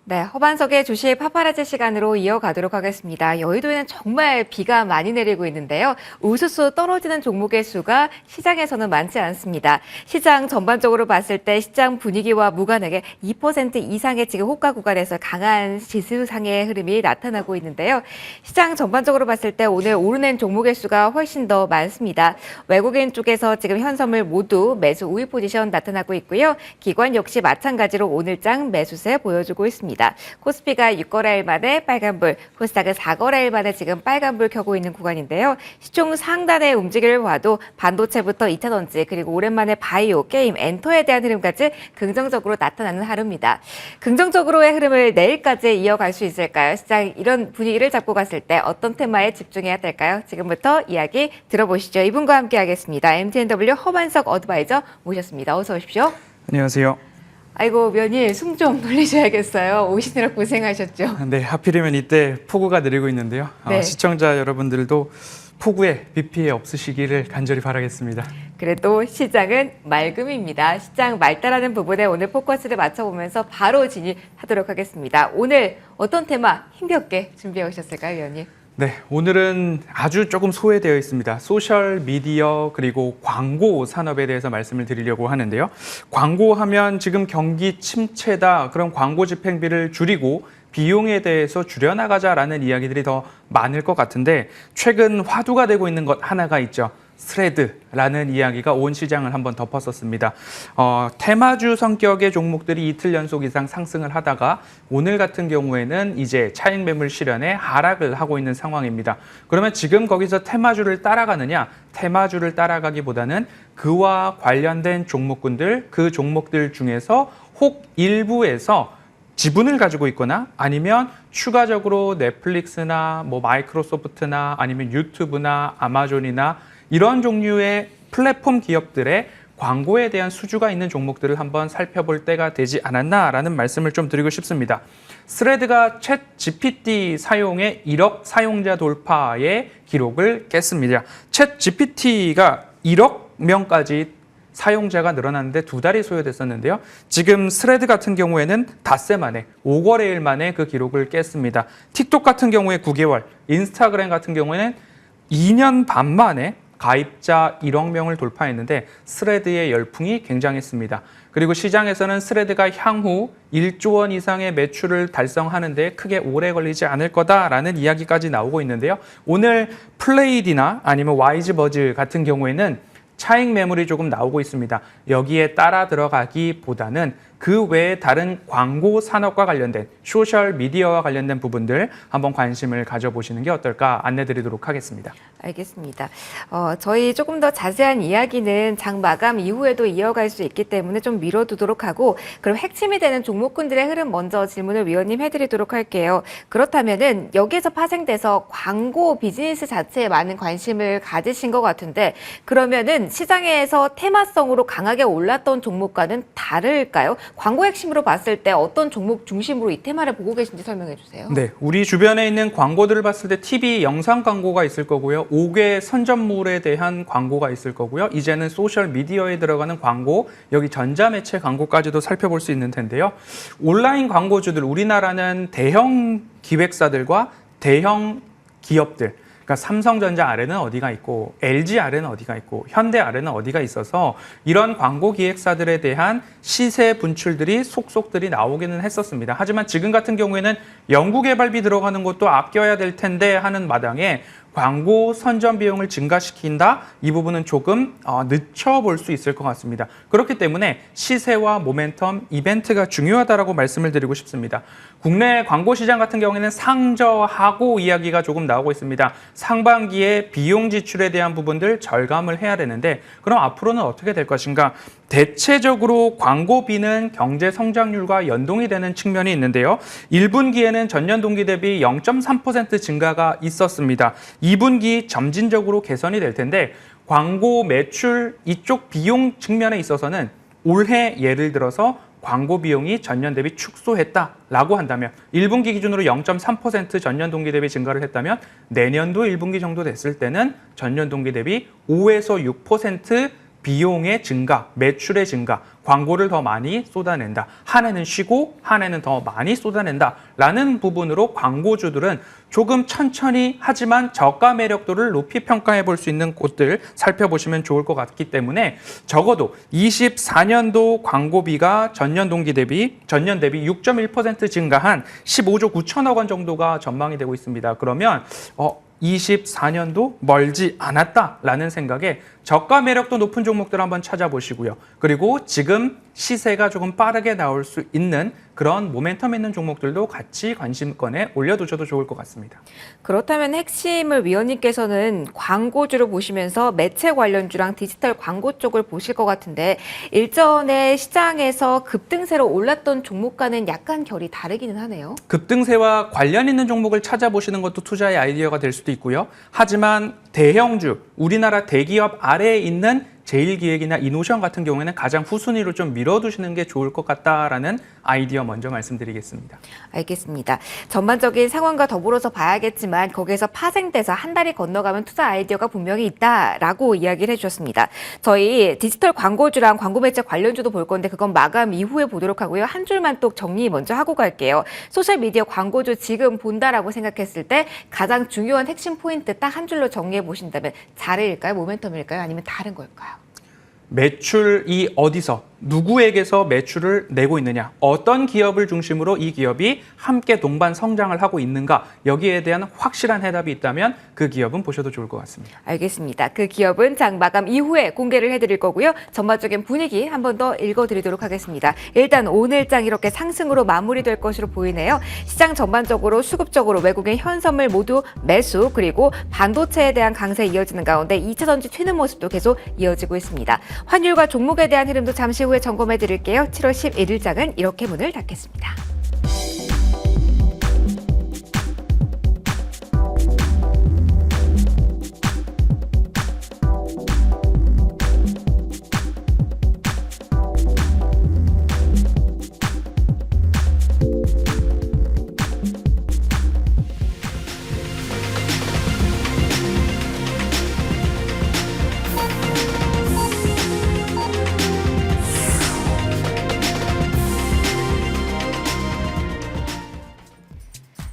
네, 허반석의 주식 파파라치 시간으로 이어가도록 하겠습니다. 여의도에는 정말 비가 많이 내리고 있는데요. 우수수 떨어지는 종목의 수가 시장에서는 많지 않습니다. 시장 전반적으로 봤을 때 시장 분위기와 무관하게 2% 이상의 지금 호가 구간에서 강한 지수상의 흐름이 나타나고 있는데요. 시장 전반적으로 봤을 때 오늘 오르는 종목의 수가 훨씬 더 많습니다. 외국인 쪽에서 지금 현선물 모두 매수 우위 포지션 나타나고 있고요. 기관 역시 마찬가지로 오늘장 매수세 보여주고 있습니다. 코스피가 6거래일 만에 빨간불, 코스닥은 4거래일 만에 지금 빨간불 켜고 있는 구간인데요. 시총 상단의 움직임을 봐도 반도체부터 2차전지 그리고 오랜만에 바이오, 게임, 엔터에 대한 흐름까지 긍정적으로 나타나는 하루입니다. 긍정적으로의 흐름을 내일까지 이어갈 수 있을까요? 시장 이런 분위기를 잡고 갔을 때 어떤 테마에 집중해야 될까요? 지금부터 이야기 들어보시죠. 이분과 함께 하겠습니다. MTNW 허반석 어드바이저 모셨습니다. 어서 오십시오. 안녕하세요. 아이고 면이 숨 좀 돌리셔야겠어요. 오시느라 고생하셨죠. 네, 하필이면 이때 폭우가 내리고 있는데요. 네. 시청자 여러분들도 폭우에 비 피해 없으시기를 간절히 바라겠습니다. 그래도 시장은 맑음입니다. 시장 맑다라는 부분에 오늘 포커스를 맞춰보면서 바로 진입하도록 하겠습니다. 오늘 어떤 테마 힘겹게 준비해 오셨을까요, 위원님? 네, 오늘은 아주 조금 소외되어 있습니다. 소셜 미디어 그리고 광고 산업에 대해서 말씀을 드리려고 하는데요. 광고하면 지금 경기 침체다. 그런 광고 집행비를 줄이고 비용에 대해서 줄여나가자라는 이야기들이 더 많을 것 같은데 최근 화두가 되고 있는 것 하나가 있죠. 스레드라는 이야기가 온 시장을 한번 덮었었습니다. 테마주 성격의 종목들이 이틀 연속 이상 상승을 하다가 오늘 같은 경우에는 이제 차익 매물 실현에 하락을 하고 있는 상황입니다. 그러면 지금 거기서 테마주를 따라가느냐? 테마주를 따라가기보다는 그와 관련된 종목군들, 그 종목들 중에서 혹 일부에서 지분을 가지고 있거나 아니면 추가적으로 넷플릭스나 뭐 마이크로소프트나 아니면 유튜브나 아마존이나 이런 종류의 플랫폼 기업들의 광고에 대한 수주가 있는 종목들을 한번 살펴볼 때가 되지 않았나라는 말씀을 좀 드리고 싶습니다. 스레드가 챗 GPT 사용의 1억 사용자 돌파의 기록을 깼습니다. 챗 GPT가 1억 명까지 사용자가 늘어났는데 2달이 소요됐었는데요. 지금 스레드 같은 경우에는 닷새 만에 5거래일 만에 그 기록을 깼습니다. 틱톡 같은 경우에 9개월, 인스타그램 같은 경우에는 2년 반 만에 가입자 1억 명을 돌파했는데 스레드의 열풍이 굉장했습니다. 그리고 시장에서는 스레드가 향후 1조 원 이상의 매출을 달성하는 데 크게 오래 걸리지 않을 거다라는 이야기까지 나오고 있는데요. 오늘 플레이디나 아니면 와이즈버즈 같은 경우에는 차익 매물이 조금 나오고 있습니다. 여기에 따라 들어가기보다는 그 외에 다른 광고 산업과 관련된 소셜 미디어와 관련된 부분들 한번 관심을 가져보시는 게 어떨까 안내드리도록 하겠습니다. 알겠습니다. 저희 조금 더 자세한 이야기는 장 마감 이후에도 이어갈 수 있기 때문에 좀 미뤄두도록 하고 그럼 핵심이 되는 종목군들의 흐름 먼저 질문을 위원님 해드리도록 할게요. 그렇다면은 여기에서 파생돼서 광고 비즈니스 자체에 많은 관심을 가지신 것 같은데 그러면은 시장에서 테마성으로 강하게 올랐던 종목과는 다를까요? 광고 핵심으로 봤을 때 어떤 종목 중심으로 이 테마를 보고 계신지 설명해 주세요. 네, 우리 주변에 있는 광고들을 봤을 때 TV 영상 광고가 있을 거고요. 5개 선전물에 대한 광고가 있을 거고요. 이제는 소셜 미디어에 들어가는 광고, 여기 전자매체 광고까지도 살펴볼 수 있는 텐데요. 온라인 광고주들, 우리나라는 대형 기획사들과 대형 기업들, 그러니까 삼성전자 아래는 어디가 있고 LG 아래는 어디가 있고 현대 아래는 어디가 있어서 이런 광고 기획사들에 대한 시세 분출들이 속속들이 나오기는 했었습니다. 하지만 지금 같은 경우에는 연구개발비 들어가는 것도 아껴야 될 텐데 하는 마당에 광고 선전 비용을 증가시킨다? 이 부분은 조금 늦춰볼 수 있을 것 같습니다. 그렇기 때문에 시세와 모멘텀, 이벤트가 중요하다고 말씀을 드리고 싶습니다. 국내 광고 시장 같은 경우에는 상저하고 이야기가 조금 나오고 있습니다. 상반기에 비용 지출에 대한 부분들 절감을 해야 되는데 그럼 앞으로는 어떻게 될 것인가? 대체적으로 광고비는 경제 성장률과 연동이 되는 측면이 있는데요. 1분기에는 전년 동기 대비 0.3% 증가가 있었습니다. 2분기 점진적으로 개선이 될 텐데 광고 매출 이쪽 비용 측면에 있어서는 올해 예를 들어서 광고 비용이 전년 대비 축소했다라고 한다면 1분기 기준으로 0.3% 전년 동기 대비 증가를 했다면 내년도 1분기 정도 됐을 때는 전년 동기 대비 5에서 6% 비용의 증가, 매출의 증가, 광고를 더 많이 쏟아낸다. 한 해는 쉬고 한 해는 더 많이 쏟아낸다라는 부분으로 광고주들은 조금 천천히 하지만 저가 매력도를 높이 평가해 볼 수 있는 곳들 살펴보시면 좋을 것 같기 때문에 적어도 24년도 광고비가 전년 대비 6.1% 증가한 15조 9천억 원 정도가 전망이 되고 있습니다. 그러면 24년도 멀지 않았다라는 생각에 저가 매력도 높은 종목들 한번 찾아보시고요. 그리고 지금 시세가 조금 빠르게 나올 수 있는 그런 모멘텀 있는 종목들도 같이 관심권에 올려두셔도 좋을 것 같습니다. 그렇다면 핵심을 위원님께서는 광고주를 보시면서 매체 관련주랑 디지털 광고 쪽을 보실 것 같은데 일전에 시장에서 급등세로 올랐던 종목과는 약간 결이 다르기는 하네요. 급등세와 관련 있는 종목을 찾아보시는 것도 투자의 아이디어가 될 수도 있고요. 하지만 대형주, 우리나라 대기업 아래에 있는 제일기획이나 이노션 같은 경우에는 가장 후순위로 좀 밀어두시는 게 좋을 것 같다라는 아이디어 먼저 말씀드리겠습니다. 알겠습니다. 전반적인 상황과 더불어서 봐야겠지만 거기에서 파생돼서 한 달이 건너가면 투자 아이디어가 분명히 있다라고 이야기를 해주셨습니다. 저희 디지털 광고주랑 광고 매체 관련주도 볼 건데 그건 마감 이후에 보도록 하고요. 한 줄만 또 정리 먼저 하고 갈게요. 소셜미디어 광고주 지금 본다라고 생각했을 때 가장 중요한 핵심 포인트 딱 한 줄로 정리해 보신다면 자리일까요? 모멘텀일까요? 아니면 다른 걸까요? 매출이 어디서 누구에게서 매출을 내고 있느냐, 어떤 기업을 중심으로 이 기업이 함께 동반 성장을 하고 있는가, 여기에 대한 확실한 해답이 있다면 그 기업은 보셔도 좋을 것 같습니다. 알겠습니다. 그 기업은 장 마감 이후에 공개를 해드릴 거고요. 전반적인 분위기 한 번 더 읽어드리도록 하겠습니다. 일단 오늘 장 이렇게 상승으로 마무리될 것으로 보이네요. 시장 전반적으로 수급적으로 외국인 현선물 모두 매수, 그리고 반도체에 대한 강세 이어지는 가운데 2차전지 튀는 모습도 계속 이어지고 있습니다. 환율과 종목에 대한 흐름도 잠시 후에 점검해 드릴게요. 7월 11일장은 이렇게 문을 닫겠습니다.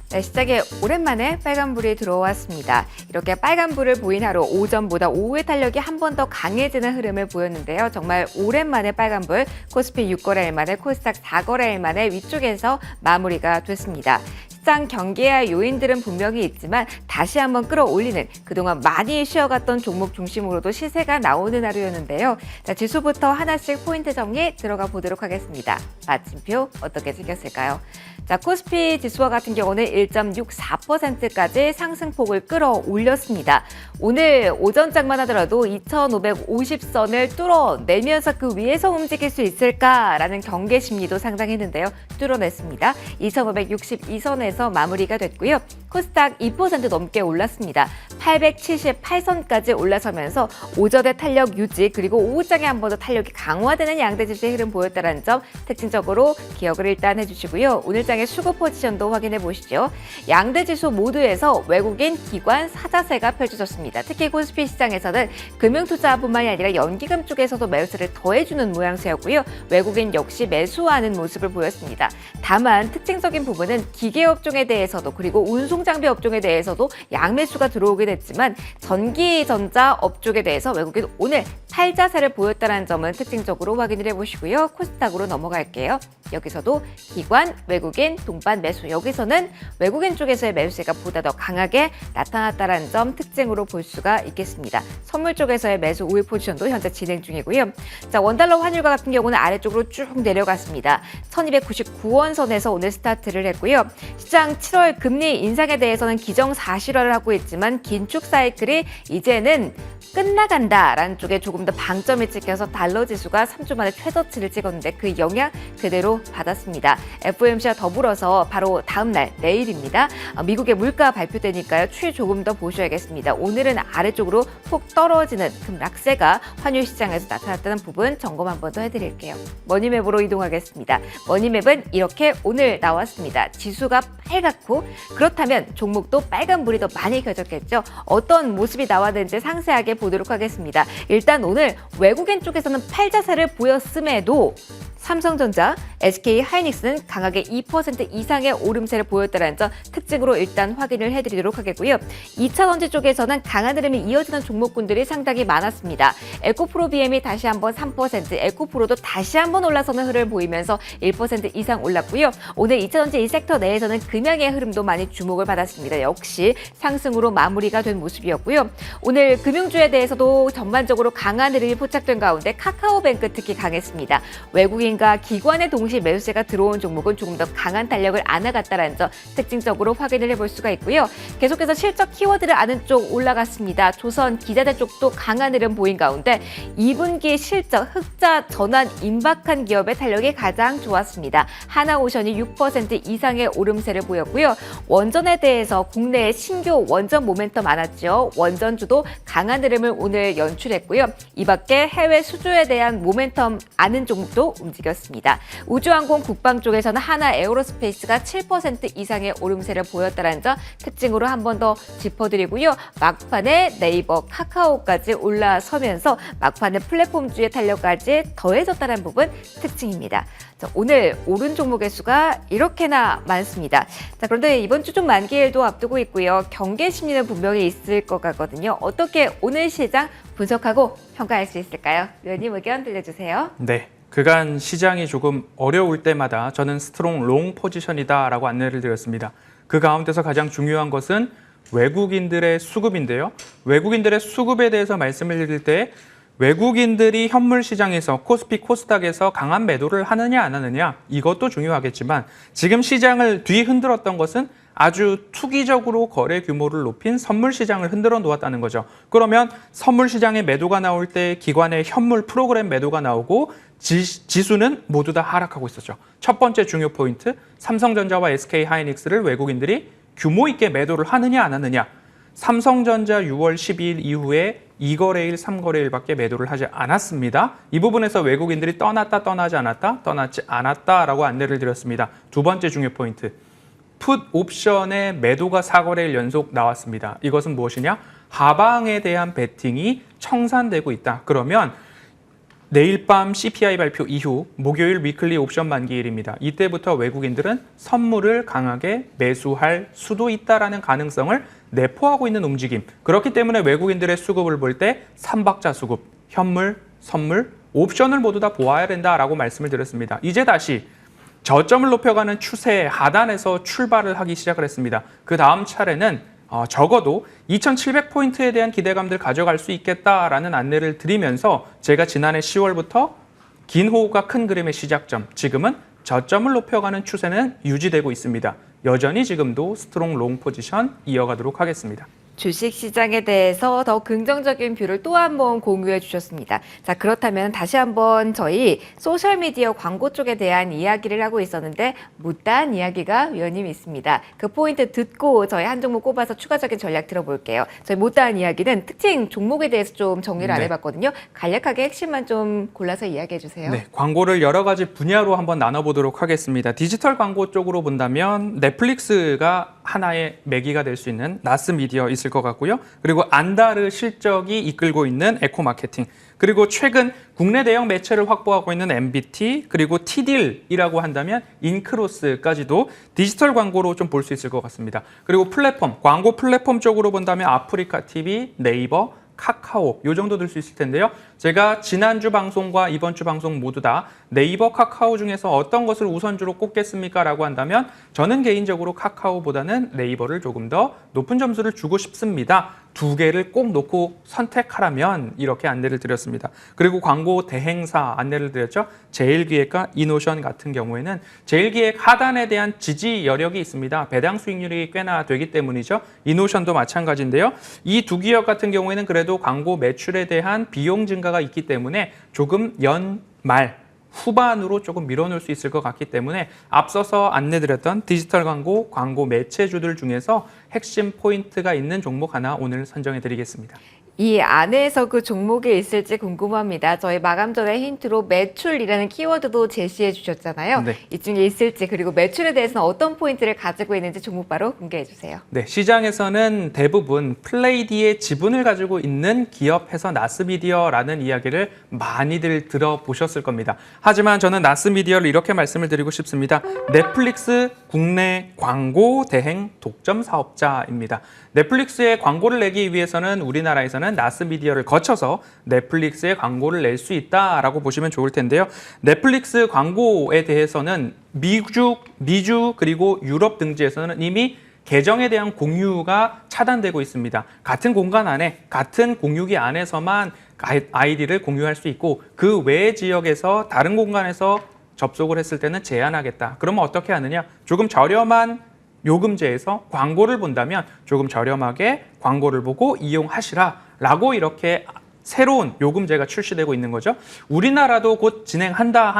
네, 시작에 오랜만에 빨간불이 들어왔습니다. 이렇게 빨간불을 보인 하루 오전보다 오후의 탄력이 한 번 더 강해지는 흐름을 보였는데요. 정말 오랜만에 빨간불, 코스피 6거래일 만에 코스닥 4거래일 만에 위쪽에서 마무리가 됐습니다. 시장 경계할 요인들은 분명히 있지만 다시 한번 끌어올리는 그동안 많이 쉬어갔던 종목 중심으로도 시세가 나오는 하루였는데요. 자, 지수부터 하나씩 포인트 정리 들어가 보도록 하겠습니다. 마침표 어떻게 생겼을까요? 자, 코스피 지수와 같은 경우는 1.64%까지 상승폭을 끌어올렸습니다. 오늘 오전장만 하더라도 2,550선을 뚫어내면서 그 위에서 움직일 수 있을까라는 경계 심리도 상당했는데요. 뚫어냈습니다. 2,562선에서 마무리가 됐고요. 코스닥 2% 넘게 올랐습니다. 878선까지 올라서면서 오전의 탄력 유지, 그리고 오후장에 한 번 더 탄력이 강화되는 양대 지수의 흐름 보였다는 점 특징적으로 기억을 일단 해주시고요. 오늘장의 수급 포지션도 확인해 보시죠. 양대 지수 모두에서 외국인 기관 사자세가 펼쳐졌습니다. 특히 코스피 시장에서는 금융투자뿐만이 아니라 연기금 쪽에서도 매수를 더해주는 모양새였고요. 외국인 역시 매수하는 모습을 보였습니다. 다만 특징적인 부분은 기계업종에 대해서도 그리고 운송장비 업종에 대해서도 양매수가 들어오긴 했지만 전기전자 업종에 대해서 외국인 오늘 탈자세를 보였다는 점은 특징적으로 확인을 해보시고요. 코스닥으로 넘어갈게요. 여기서도 기관, 외국인, 동반 매수, 여기서는 외국인 쪽에서의 매수세가 보다 더 강하게 나타났다는 점 특징으로 볼 수가 있겠습니다. 선물 쪽에서의 매수 우회 포지션도 현재 진행 중이고요. 자, 원달러 환율과 같은 경우는 아래쪽으로 쭉 내려갔습니다. 1299원 선에서 오늘 스타트를 했고요. 시장 7월 금리 인상에 대해서는 기정사실화를 하고 있지만 긴축 사이클이 이제는 끝나간다라는 쪽에 조금 더 방점이 찍혀서 달러 지수가 3주 만에 최저치를 찍었는데 그 영향 그대로 받았습니다. FOMC와 더불어서 바로 다음 날 내일입니다. 미국의 물가 발표되니까요. 추이 조금 더 보셔야겠습니다. 오늘은 아래쪽으로 폭 떨어지는 급락세가 환율 시장에서 나타났다는 부분 점검 한 번 더 해드릴게요. 머니맵으로 이동하겠습니다. 머니맵은 이렇게 오늘 나왔습니다. 지수가 빨갛고 그렇다면 있으면 종목도 빨간불이 더 많이 켜졌겠죠. 어떤 모습이 나왔는지 상세하게 보도록 하겠습니다. 일단 오늘 외국인 쪽에서는 팔자세를 보였음에도 삼성전자, SK하이닉스는 강하게 2% 이상의 오름세를 보였다는 점 특징으로 일단 확인을 해드리도록 하겠고요. 2차전지 쪽에서는 강한 흐름이 이어지는 종목군들이 상당히 많았습니다. 에코프로 BM이 다시 한번 3%, 에코프로도 다시 한번 올라서는 흐름을 보이면서 1% 이상 올랐고요. 오늘 2차전지 이 섹터 내에서는 금양의 흐름도 많이 주목을 받았습니다. 역시 상승으로 마무리가 된 모습이었고요. 오늘 금융주에 대해서도 전반적으로 강한 흐름이 포착된 가운데 카카오뱅크 특히 강했습니다. 외국인과 기관의 동시 매수세가 들어온 종목은 조금 더 강한 탄력을 안아갔다는 점 특징적으로 확인을 해볼 수가 있고요. 계속해서 실적 키워드를 아는 쪽 올라갔습니다. 조선, 기자재 쪽도 강한 흐름 보인 가운데 2분기 실적 흑자 전환 임박한 기업의 탄력이 가장 좋았습니다. 하나오션이 6% 이상의 오름세를 보였고요. 원전에 대해서 국내에 신규 원전 모멘텀 많았죠. 원전주도 강한 흐름을 오늘 연출했고요. 이 밖에 해외 수주에 대한 모멘텀 아는 종목도 움직였습니다. 우주항공 국방 쪽에서는 하나 에어로스페이스가 7% 이상의 오름세를 보였다는 점 특징으로 한 번 더 짚어드리고요. 막판에 네이버, 카카오까지 올라서면서 막판에 플랫폼주의 탄력까지 더해졌다는 부분 특징입니다. 자, 오늘 오른 종목의 수가 이렇게나 많습니다. 자, 그런데 이번 주 좀 만기일도 앞두고 있고요. 경계 심리는 분명히 있을 것 같거든요. 어떻게 오늘 시장 분석하고 평가할 수 있을까요? 위원님 의견 들려주세요. 네. 그간 시장이 조금 어려울 때마다 저는 스트롱 롱 포지션이다라고 안내를 드렸습니다. 그 가운데서 가장 중요한 것은 외국인들의 수급인데요. 외국인들의 수급에 대해서 말씀을 드릴 때 외국인들이 현물 시장에서 코스피, 코스닥에서 강한 매도를 하느냐 안 하느냐 이것도 중요하겠지만 지금 시장을 뒤흔들었던 것은 아주 투기적으로 거래 규모를 높인 선물 시장을 흔들어 놓았다는 거죠. 그러면 선물 시장에 매도가 나올 때 기관의 현물 프로그램 매도가 나오고 지수는 모두 다 하락하고 있었죠. 첫 번째 중요 포인트, 삼성전자와 SK하이닉스를 외국인들이 규모 있게 매도를 하느냐 안 하느냐. 삼성전자 6월 12일 이후에 2거래일, 3거래일밖에 매도를 하지 않았습니다. 이 부분에서 외국인들이 떠났다, 떠나지 않았다, 떠났지 않았다라고 안내를 드렸습니다. 두 번째 중요 포인트. 풋 옵션의 매도가 4거래일 연속 나왔습니다. 이것은 무엇이냐? 하방에 대한 베팅이 청산되고 있다. 그러면 내일 밤 CPI 발표 이후 목요일 위클리 옵션 만기일입니다. 이때부터 외국인들은 선물을 강하게 매수할 수도 있다라는 가능성을 내포하고 있는 움직임. 그렇기 때문에 외국인들의 수급을 볼 때 삼박자 수급, 현물, 선물, 옵션을 모두 다 보아야 된다라고 말씀을 드렸습니다. 이제 다시 저점을 높여가는 추세 하단에서 출발을 하기 시작을 했습니다. 그 다음 차례는 적어도 2700포인트에 대한 기대감들 가져갈 수 있겠다라는 안내를 드리면서 제가 지난해 10월부터 긴 호흡과 큰 그림의 시작점, 지금은 저점을 높여가는 추세는 유지되고 있습니다. 여전히 지금도 스트롱 롱 포지션 이어가도록 하겠습니다. 주식시장에 대해서 더 긍정적인 뷰를 또 한 번 공유해 주셨습니다. 자, 그렇다면 다시 한번 저희 소셜미디어 광고 쪽에 대한 이야기를 하고 있었는데 못다한 이야기가 위원님이 있습니다. 그 포인트 듣고 저희 한 종목 꼽아서 추가적인 전략 들어볼게요. 저희 못다한 이야기는 특징 종목에 대해서 좀 정리를 안 해봤거든요. 간략하게 핵심만 좀 골라서 이야기해 주세요. 네, 광고를 여러 가지 분야로 한번 나눠보도록 하겠습니다. 디지털 광고 쪽으로 본다면 넷플릭스가 하나의 매기가 될 수 있는 나스미디어 있을 것 같고요. 그리고 안다르 실적이 이끌고 있는 에코마케팅, 그리고 최근 국내 대형 매체를 확보하고 있는 MBT, 그리고 티딜이라고 한다면 인크로스까지도 디지털 광고로 좀 볼 수 있을 것 같습니다. 그리고 플랫폼, 광고 플랫폼 쪽으로 본다면 아프리카 TV, 네이버, 카카오 요 정도 들 수 있을 텐데요. 제가 지난주 방송과 이번 주 방송 모두 다 네이버, 카카오 중에서 어떤 것을 우선주로 꼽겠습니까? 라고 한다면 저는 개인적으로 카카오보다는 네이버를 조금 더 높은 점수를 주고 싶습니다. 두 개를 꼭 놓고 선택하라면 이렇게 안내를 드렸습니다. 그리고 광고 대행사 안내를 드렸죠. 제일기획과 이노션 같은 경우에는 제일기획 하단에 대한 지지 여력이 있습니다. 배당 수익률이 꽤나 되기 때문이죠. 이노션도 마찬가지인데요. 이 두 기업 같은 경우에는 그래도 광고 매출에 대한 비용 증가가 있기 때문에 조금 연말 후반으로 조금 밀어놓을 수 있을 것 같기 때문에 앞서서 안내드렸던 디지털 광고, 광고 매체주들 중에서 핵심 포인트가 있는 종목 하나 오늘 선정해드리겠습니다. 이 안에서 그 종목이 있을지 궁금합니다. 저희 마감 전에 힌트로 매출이라는 키워드도 제시해 주셨잖아요. 네. 이 중에 있을지 그리고 매출에 대해서는 어떤 포인트를 가지고 있는지 종목 바로 공개해 주세요. 네, 시장에서는 대부분 플레이디의 지분을 가지고 있는 기업에서 나스미디어라는 이야기를 많이들 들어보셨을 겁니다. 하지만 저는 나스미디어를 이렇게 말씀을 드리고 싶습니다. 넷플릭스 국내 광고 대행 독점 사업자입니다. 넷플릭스에 광고를 내기 위해서는 우리나라에서는 나스미디어를 거쳐서 넷플릭스에 광고를 낼 수 있다라고 보시면 좋을 텐데요. 넷플릭스 광고에 대해서는 미주 그리고 유럽 등지에서는 이미 계정에 대한 공유가 차단되고 있습니다. 같은 공간 안에, 같은 공유기 안에서만 아이디를 공유할 수 있고 그 외의 지역에서 다른 공간에서 접속을 했을 때는 제한하겠다. 그러면 어떻게 하느냐? 조금 저렴한 요금제에서 광고를 본다면 조금 저렴하게 광고를 보고 이용하시라라고 이렇게 새로운 요금제가 출시되고 있는 거죠. 우리나라도 곧 진행한다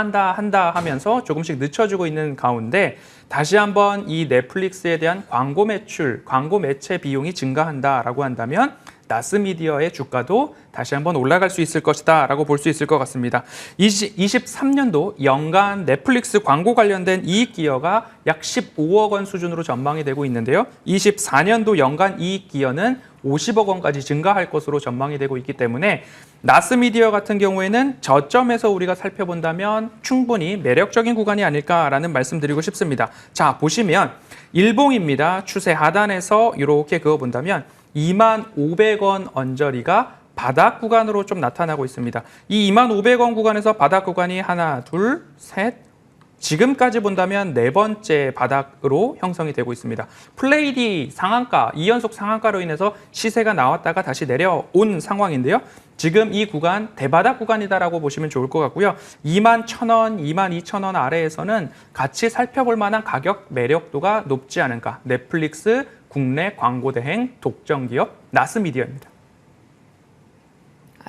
하면서 조금씩 늦춰지고 있는 가운데 다시 한번 이 넷플릭스에 대한 광고 매출, 광고 매체 비용이 증가한다라고 한다면 나스미디어의 주가도 다시 한번 올라갈 수 있을 것이다 라고 볼 수 있을 것 같습니다. 23년도 연간 넷플릭스 광고 관련된 이익 기여가 약 15억 원 수준으로 전망이 되고 있는데요. 24년도 연간 이익 기여는 50억 원까지 증가할 것으로 전망이 되고 있기 때문에 나스미디어 같은 경우에는 저점에서 우리가 살펴본다면 충분히 매력적인 구간이 아닐까라는 말씀드리고 싶습니다. 자, 보시면 일봉입니다. 추세 하단에서 이렇게 그어본다면 25,500원 언저리가 바닥 구간으로 좀 나타나고 있습니다. 이 25,500원 구간에서 바닥 구간이 하나, 둘, 셋, 지금까지 본다면 네 번째 바닥으로 형성이 되고 있습니다. 플레이디 상한가, 2연속 상한가로 인해서 시세가 나왔다가 다시 내려온 상황인데요. 지금 이 구간 대바닥 구간이다라고 보시면 좋을 것 같고요. 21,000원, 22,000원 아래에서는 같이 살펴볼 만한 가격 매력도가 높지 않은가. 넷플릭스 국내 광고 대행 독점 기업 나스미디어입니다.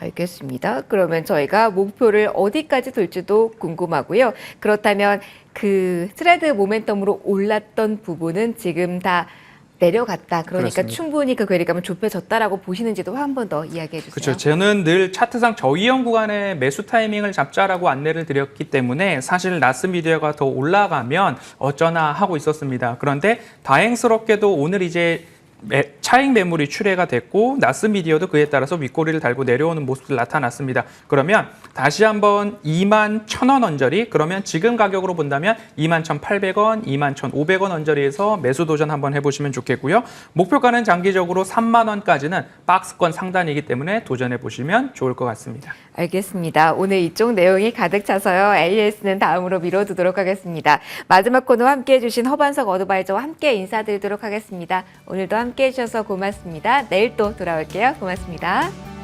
알겠습니다. 그러면 저희가 목표를 어디까지 둘지도 궁금하고요. 그렇다면 그 트레드 모멘텀으로 올랐던 부분은 지금 다 내려갔다. 그러니까 그렇습니다. 충분히 그 괴리감은 좁혀졌다라고 보시는지도 한 번 더 이야기해 주세요. 그렇죠. 저는 늘 차트상 저이형 구간에 매수 타이밍을 잡자라고 안내를 드렸기 때문에 사실 나스미디어가 더 올라가면 어쩌나 하고 있었습니다. 그런데 다행스럽게도 오늘 이제 차익 매물이 출회가 됐고 나스미디어도 그에 따라서 윗꼬리를 달고 내려오는 모습들 나타났습니다. 그러면 다시 한번 21,000원 언저리, 그러면 지금 가격으로 본다면 21,800원, 21,500원 언저리에서 매수 도전 한번 해보시면 좋겠고요. 목표가는 장기적으로 3만 원까지는 박스권 상단이기 때문에 도전해 보시면 좋을 것 같습니다. 알겠습니다. 오늘 이쪽 내용이 가득 차서요. AS는 다음으로 미뤄두도록 하겠습니다. 마지막 코너 함께해 주신 허반석 어드바이저와 함께 인사드리도록 하겠습니다. 오늘도 함께해 주셔서 고맙습니다. 내일 또 돌아올게요. 고맙습니다.